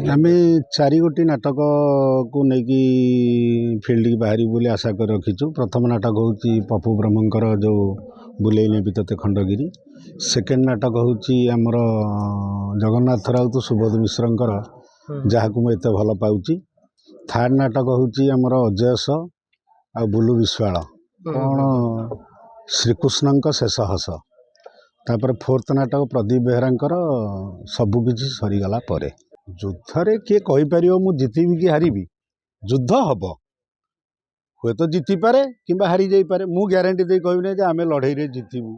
आमे चारि गोटी नाटक को लेकिन फिल्ड की बाहरी बोली आशा कर रखीचु। प्रथम नाटक हूँ पप्पू ब्रह्मंकर जो बुलेई नेबी तोते खंडगिरी। सेकेंड नाटक हूँ आमर जगन्नाथ राउत सुबोध मिश्रंकर जहाँ को मुझे भल पाऊँची। थर्ड नाटक हूँ आमर अजयस आ बुलु विश्वाल कौन श्रीकृष्ण शेष हस। तापर फोर्थ नाटक प्रदीप बेहरांकर सबुकिछि सरीगला परे। युद्धरे किए कहीपर मु जितबी कि हारिबी युद्ध हम हुए तो जीति पारे कि हारी जाई पारे। मु ग्यारंटी दे कहबी जे आमे लड़ाई रे जीतबू।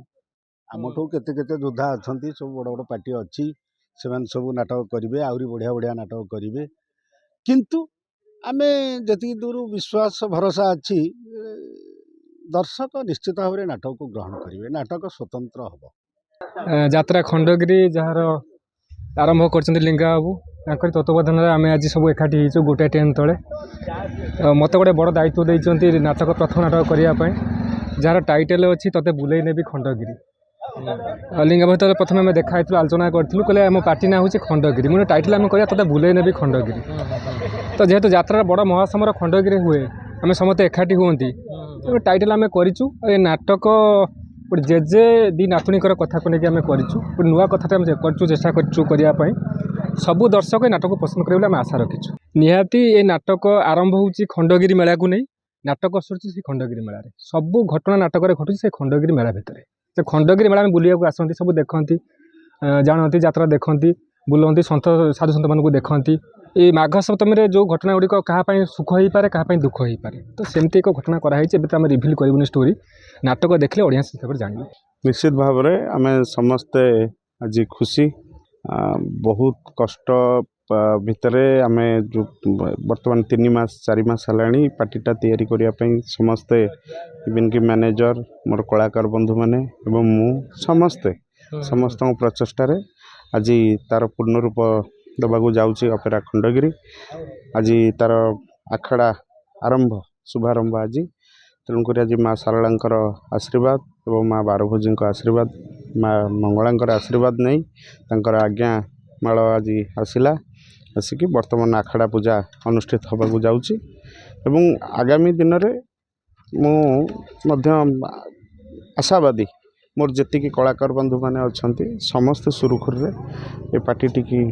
आमठू केते केते योद्धा अछंती सब बड़ बड़ पार्टी अच्छी से सब नाटक करेंगे आहरी बढ़िया बढ़िया नाटक करेंगे। किंतु आमे जति दूर विश्वास भरोसा अच्छी दर्शक निश्चित भाव में नाटक को ग्रहण करेंगे। नाटक स्वतंत्र हम यात्रा खंडगिरी जार आरंभ कर लिंगा बाबू तत्वावधान आम आज सब एकाठी हो गोटे टेन तले मत गोटे बड़ दायित्व देते नाटक प्रथम नाटक करने जार टाइटल अच्छी तोते बुलेई नेबी खंडगिरी। लिंगा भाई तो प्रथम आम देखा आलोचना करूँ कहले आम पार्टी ना हूँ खंडगिरी मुझे टाइटल आम कह तोते बुलेई नेबी खंडगिरी। तो जेहेतु यात्रा बड़ महासमर खंडगिरी हुए आम समस्त एकाठी हमें टाइटल आम करूँ। नाटक गोटे जेजे दी नातुणीकर कथा को लेकिन आम करूँ नुआ कथा करूँ चेष्टा करने सबू दर्शक नाटक पसंद करेंगे आम आशा रखीचु। निहाती ये नाटक आरंभ होची खंडगिरी मेला को नहीं नाटक सरुची से खंडगिरी मेला सबू घटना नाटक घटुची से खंडगिरी मेला भितर से खंडगिरी मेला में बुलिया आसती सब देखती जानती यात्रा देखती बुलती सन्त साधु सन्त मान देखती। ये माघ सप्तमी जो घटना गुड़िक क्या सुख हो पारे क्या दुख हो पारे। तो सेमती एक घटना कराई रिभिल कर स्टोरी नाटक देखले ऑडियंस हिसाब से जानवे। निश्चित भाव में आम समस्ते आज खुशी बहुत कष्ट भितरे आम जो बर्तमान 3 मास 4 मास है पार्टीटा तैयारी करने समस्ते इवन कि मैनेजर मोर कलाकार बंधु मैंने एवं मु समस्ते समस्त प्रचेष्टार आज तार पूर्ण रूप दबाक जाऊँगी अपेरा खंडगिरी। आज तार आखड़ा आरंभ शुभारंभ आज तेणुक आज माँ सारलांकर आशीर्वाद एवं माँ बारभोजी आशीर्वाद माँ मंगलांकर आशीर्वाद नहीं तांकर आज्ञा माल आज आसला आसिक बर्तमान आखड़ा पूजा अनुष्ठित होबाकू जाउची एवं आगामी दिन में आशावादी मोर जी कलाकार बंधु मैंने अच्छा समस्ते सुरुखुर ये पार्टी की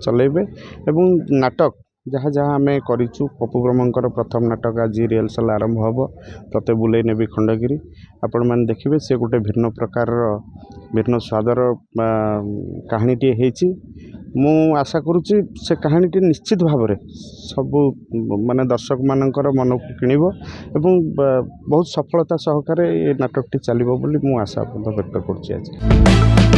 चलेबे एवं नाटक जहाँ जहाँ आम करूँ पप्पू ब्रह्मंकर प्रथम नाटक आज रिहर्सल आरंभ हम तोते बुलेई नेबी खंडगिरी आपण मैंने देखिए से गोटे भिन्न प्रकार भिन्न स्वादर कहानीटी होती। मु आशा करुच्ची से कहानीटी निश्चित भाव में सबू माने दर्शक मानकर मन को किणव एवं बहुत सफलता सहकारे ये नाटकटी चलो बोली मु आशा व्यक्त करुच्ची आज।